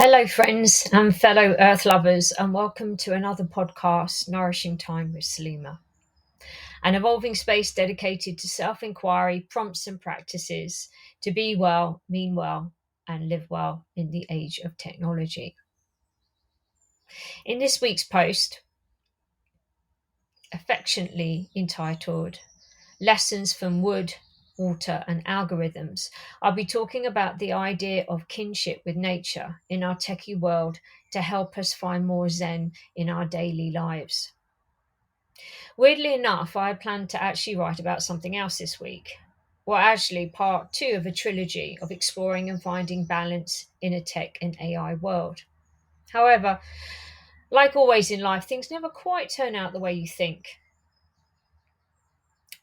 Hello, friends and fellow Earth lovers, and welcome to another podcast, Nourishing Time with Salema, an evolving space dedicated to self inquiry, prompts, and practices to be well, mean well, and live well in the age of technology. In this week's post, affectionately entitled Lessons from Wood, Water, and Algorithms, I'll be talking about the idea of kinship with nature in our techie world to help us find more Zen in our daily lives. Weirdly enough, I plan to actually write about something else this week. Well, actually, part two of a trilogy of exploring and finding balance in a tech and AI world. However, like always in life, things never quite turn out the way you think.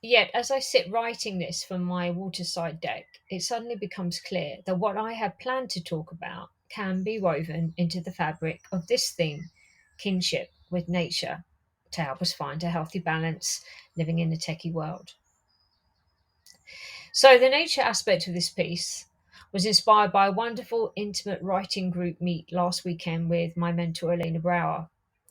Yet, as I sit writing this from my waterside deck, it suddenly becomes clear that what I had planned to talk about can be woven into the fabric of this theme, kinship with nature, to help us find a healthy balance living in a techie world. So, the nature aspect of this piece was inspired by a wonderful, intimate writing group meet last weekend with my mentor, Elena Brower,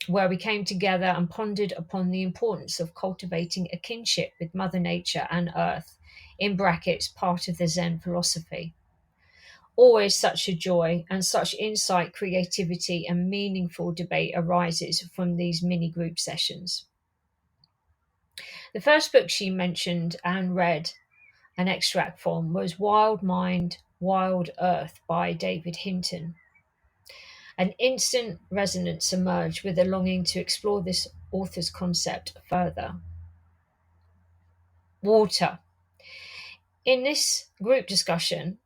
where we came together and pondered upon the importance of cultivating a kinship with Mother Nature and Earth, in brackets, part of the Zen philosophy. Always such a joy and such insight, creativity, and meaningful debate arises from these mini group sessions. The first book she mentioned and read an extract from was Wild Mind, Wild Earth by David Hinton. An instant resonance emerged with a longing to explore this author's concept further. Water. In this group discussion,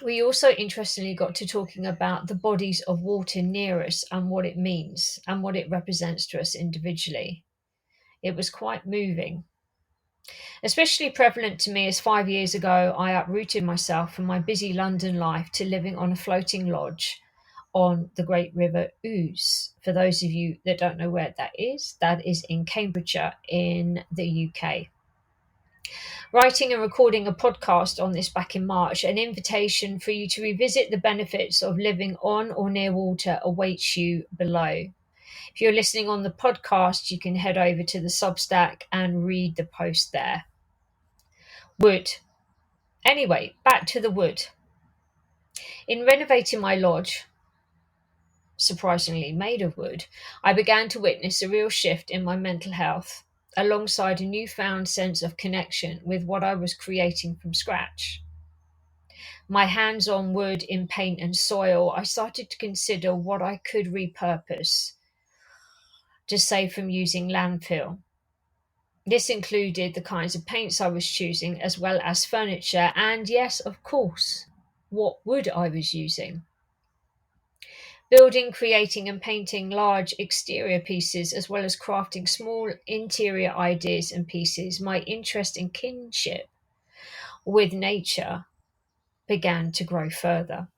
we also interestingly got to talking about the bodies of water near us and what it means and what it represents to us individually. It was quite moving. Especially prevalent to me as 5 years ago, I uprooted myself from my busy London life to living on a floating lodge on the great river Ouse. For those of you that don't know where that is in Cambridgeshire in the UK. Writing and recording a podcast on this back in March, an invitation for you to revisit the benefits of living on or near water awaits you below. If you're listening on the podcast, you can head over to the Substack and read the post there. Wood. Anyway, back to the wood. In renovating my lodge, surprisingly made of wood, I began to witness a real shift in my mental health, alongside a newfound sense of connection with what I was creating from scratch. My hands on wood in paint and soil, I started to consider what I could repurpose to save from using landfill. This included the kinds of paints I was choosing, as well as furniture, and yes, of course, what wood I was using. Building, creating, and painting large exterior pieces, as well as crafting small interior ideas and pieces, my interest in kinship with nature began to grow further.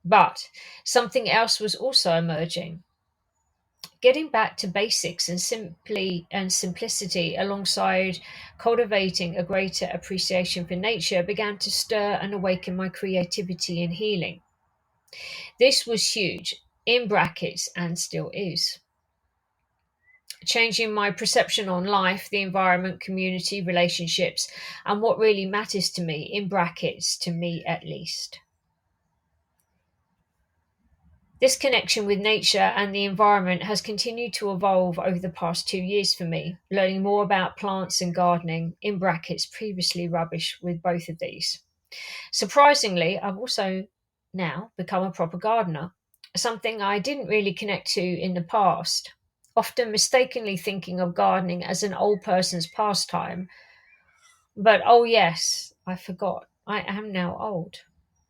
But something else was also emerging. Getting back to basics and simplicity alongside cultivating a greater appreciation for nature began to stir and awaken my creativity and healing. This was huge, in brackets, and still is. Changing my perception on life, the environment, community, relationships, and what really matters to me, in brackets, to me at least. This connection with nature and the environment has continued to evolve over the past 2 years for me, learning more about plants and gardening, in brackets, previously rubbish with both of these. Surprisingly, I've also now become a proper gardener, something I didn't really connect to in the past, often mistakenly thinking of gardening as an old person's pastime. But oh yes, I forgot, I am now old.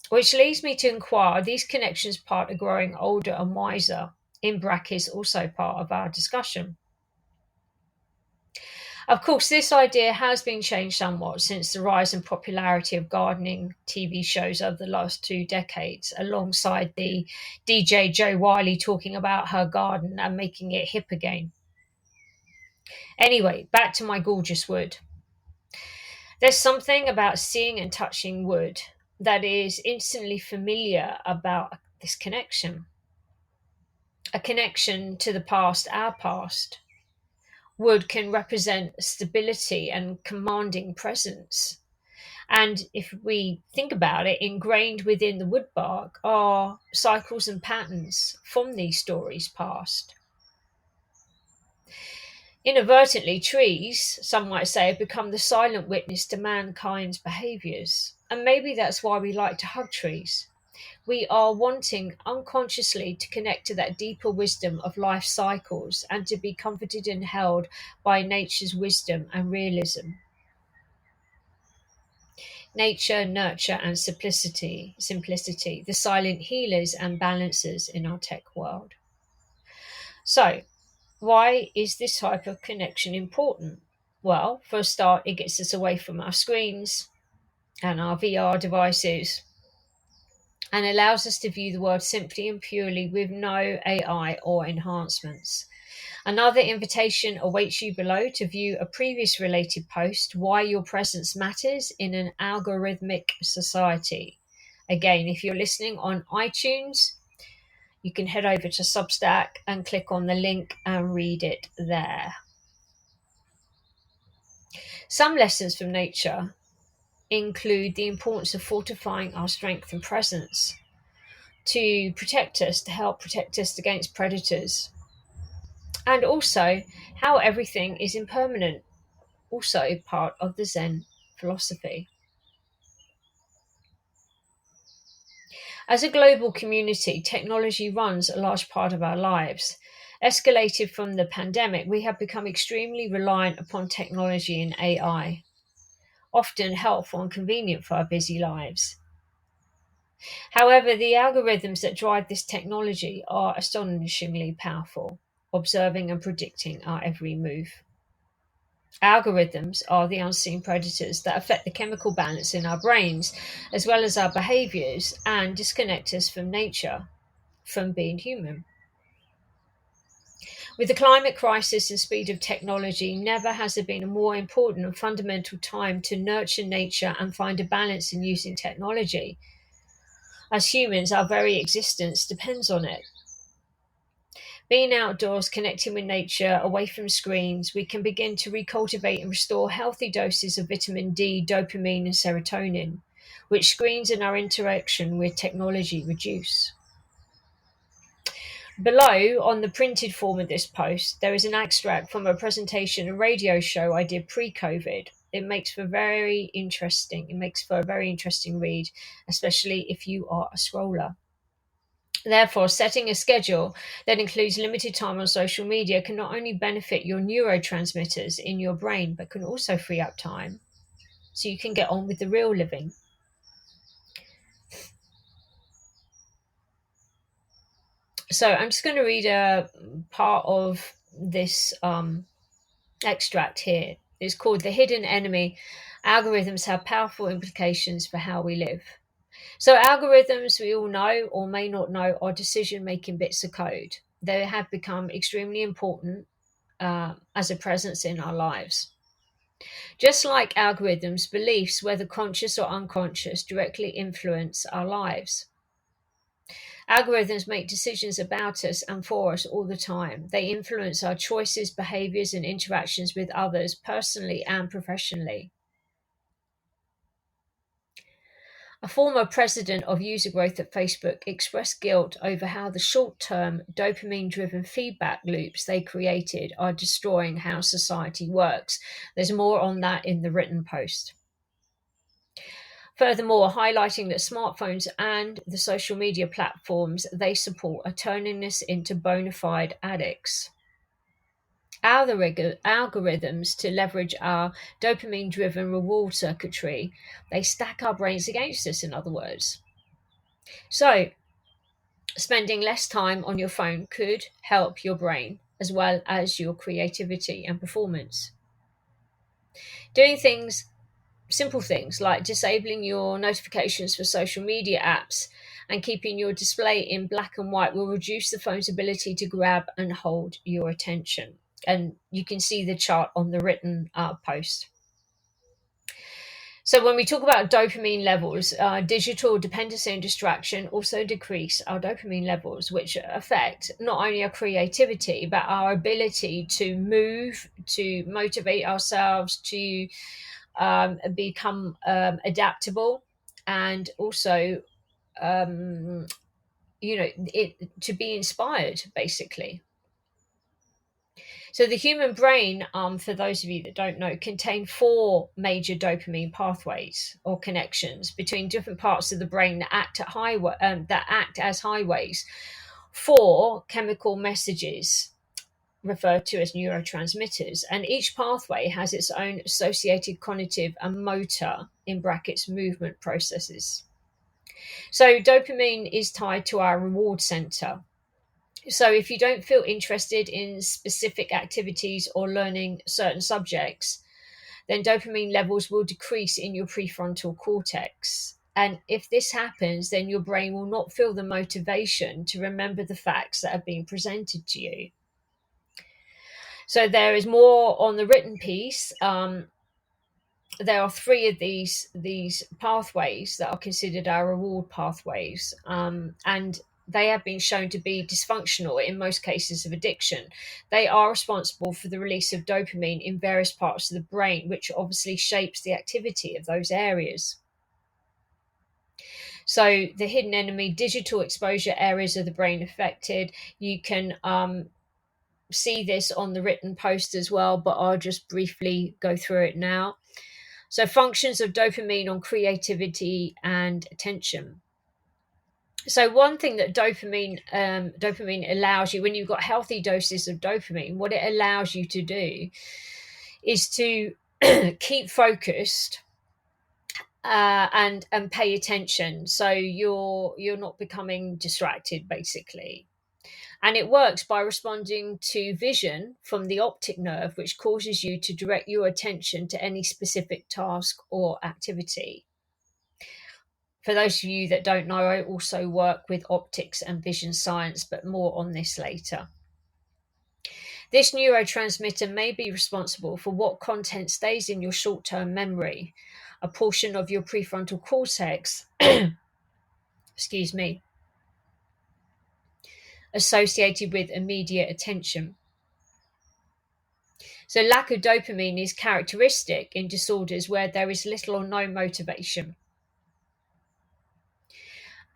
Which leads me to inquire, are these connections part of growing older and wiser? In brackets, also part of our discussion. Of course, this idea has been changed somewhat since the rise in popularity of gardening TV shows over the last 2 decades, alongside the DJ Jo Wiley talking about her garden and making it hip again. Anyway, back to my gorgeous wood. There's something about seeing and touching wood that is instantly familiar about this connection, a connection to the past, our past. Wood can represent stability and commanding presence. And if we think about it, ingrained within the wood bark are cycles and patterns from these stories past. Inadvertently, trees, some might say, have become the silent witness to mankind's behaviours. And maybe that's why we like to hug trees. We are wanting unconsciously to connect to that deeper wisdom of life cycles and to be comforted and held by nature's wisdom and realism. Nature, nurture, and simplicity, the silent healers and balancers in our tech world. So, why is this type of connection important? Well, for a start, it gets us away from our screens and our VR devices and allows us to view the world simply and purely with no AI or enhancements. Another invitation awaits you below to view a previous related post, Why Your Presence Matters in an Algorithmic Society. Again, if you're listening on iTunes, you can head over to Substack and click on the link and read it there. Some lessons from nature include the importance of fortifying our strength and presence to protect us, to help protect us against predators, and also how everything is impermanent, also part of the Zen philosophy. As a global community, technology runs a large part of our lives. Escalated from the pandemic, we have become extremely reliant upon technology and AI, often helpful and convenient for our busy lives. However, the algorithms that drive this technology are astonishingly powerful, observing and predicting our every move. Algorithms are the unseen predators that affect the chemical balance in our brains, as well as our behaviors, and disconnect us from nature, from being human. With the climate crisis and speed of technology, never has there been a more important and fundamental time to nurture nature and find a balance in using technology. As humans, our very existence depends on it. Being outdoors, connecting with nature, away from screens, we can begin to recultivate and restore healthy doses of vitamin D, dopamine, and serotonin, which screens and our interaction with technology reduce. Below, on the printed form of this post, there is an extract from a presentation and radio show I did pre-COVID. It makes for a very interesting read, especially if you are a scroller. Therefore, setting a schedule that includes limited time on social media can not only benefit your neurotransmitters in your brain, but can also free up time so you can get on with the real living. So I'm just going to read a part of this extract here. It's called The Hidden Enemy. Algorithms have powerful implications for how we live. So algorithms, we all know or may not know, are decision-making bits of code. They have become extremely important as a presence in our lives. Just like algorithms, beliefs, whether conscious or unconscious, directly influence our lives. Algorithms make decisions about us and for us all the time. They influence our choices, behaviors, and interactions with others, personally and professionally. A former president of user growth at Facebook expressed guilt over how the short-term dopamine-driven feedback loops they created are destroying how society works. There's more on that in the written post. Furthermore, highlighting that smartphones and the social media platforms they support are turning us into bona fide addicts. Algorithms to leverage our dopamine driven reward circuitry, they stack our brains against us, in other words. So, spending less time on your phone could help your brain as well as your creativity and performance. Doing simple things like disabling your notifications for social media apps and keeping your display in black and white will reduce the phone's ability to grab and hold your attention. And you can see the chart on the written post. So when we talk about dopamine levels, digital dependency and distraction also decrease our dopamine levels, which affect not only our creativity, but our ability to move, to motivate ourselves, to become adaptable, and also, um, to be inspired, basically. So the human brain, for those of you that don't know, contain four major dopamine pathways or connections between different parts of the brain that act as highways for chemical messages referred to as neurotransmitters, and each pathway has its own associated cognitive and motor in brackets movement processes. So dopamine is tied to our reward center. So if you don't feel interested in specific activities or learning certain subjects, then dopamine levels will decrease in your prefrontal cortex. And if this happens, then your brain will not feel the motivation to remember the facts that are being presented to you. So there is more on the written piece. There are three of these pathways that are considered our reward pathways, and they have been shown to be dysfunctional in most cases of addiction. They are responsible for the release of dopamine in various parts of the brain, which obviously shapes the activity of those areas. So the hidden enemy, digital exposure areas of the brain affected. You can see this on the written post as well, but I'll just briefly go through it now. So functions of dopamine on creativity and attention. So one thing that dopamine allows you, when you've got healthy doses of dopamine, what it allows you to do is to keep focused, and pay attention. So you're not becoming distracted, basically. And it works by responding to vision from the optic nerve, which causes you to direct your attention to any specific task or activity. For those of you that don't know, I also work with optics and vision science, but more on this later. This neurotransmitter may be responsible for what content stays in your short-term memory, a portion of your prefrontal cortex, excuse me, associated with immediate attention. So lack of dopamine is characteristic in disorders where there is little or no motivation.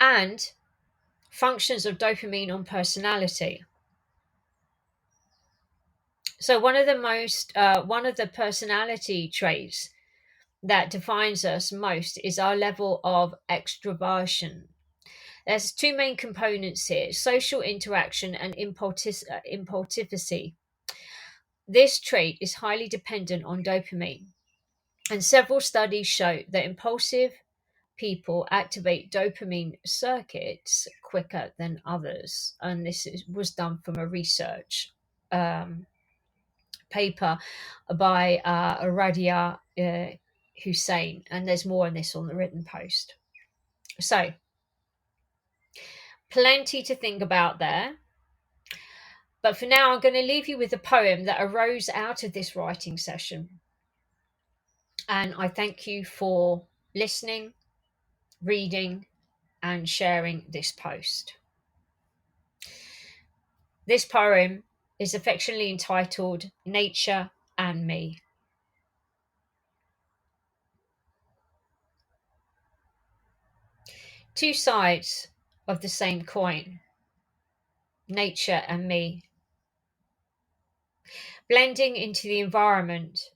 And functions of dopamine on personality. So one of the personality traits that defines us most is our level of extroversion. There's two main components here: social interaction and impulsivity. This trait is highly dependent on dopamine, and several studies show that impulsive people activate dopamine circuits quicker than others. And was done from a research paper by Radia Hussein, and there's more on this on the written post. So, plenty to think about there. But for now, I'm going to leave you with a poem that arose out of this writing session. And I thank you for listening, reading, and sharing this post. This poem is affectionately entitled Nature and Me. Two sides of the same coin, nature and me, blending into the environment,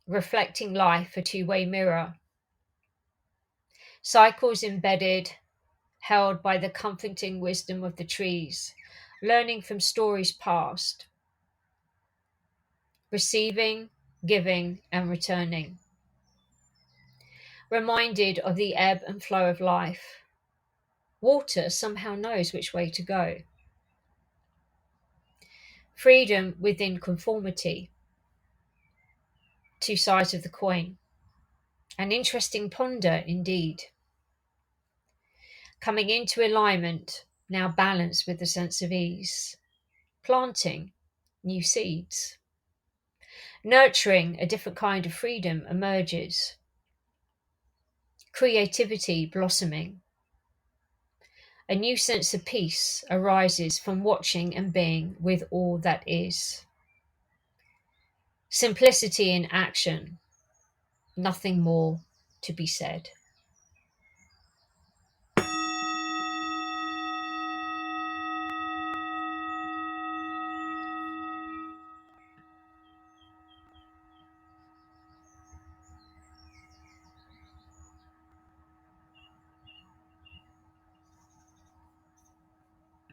reflecting life, a two-way mirror. Cycles embedded, held by the comforting wisdom of the trees, learning from stories past, receiving, giving, and returning. Reminded of the ebb and flow of life. Water somehow knows which way to go. Freedom within conformity. Two sides of the coin. An interesting ponder indeed. Coming into alignment, now balanced with a sense of ease. Planting new seeds. Nurturing a different kind of freedom emerges. creativity blossoming. A new sense of peace arises from watching and being with all that is. Simplicity in action, nothing more to be said.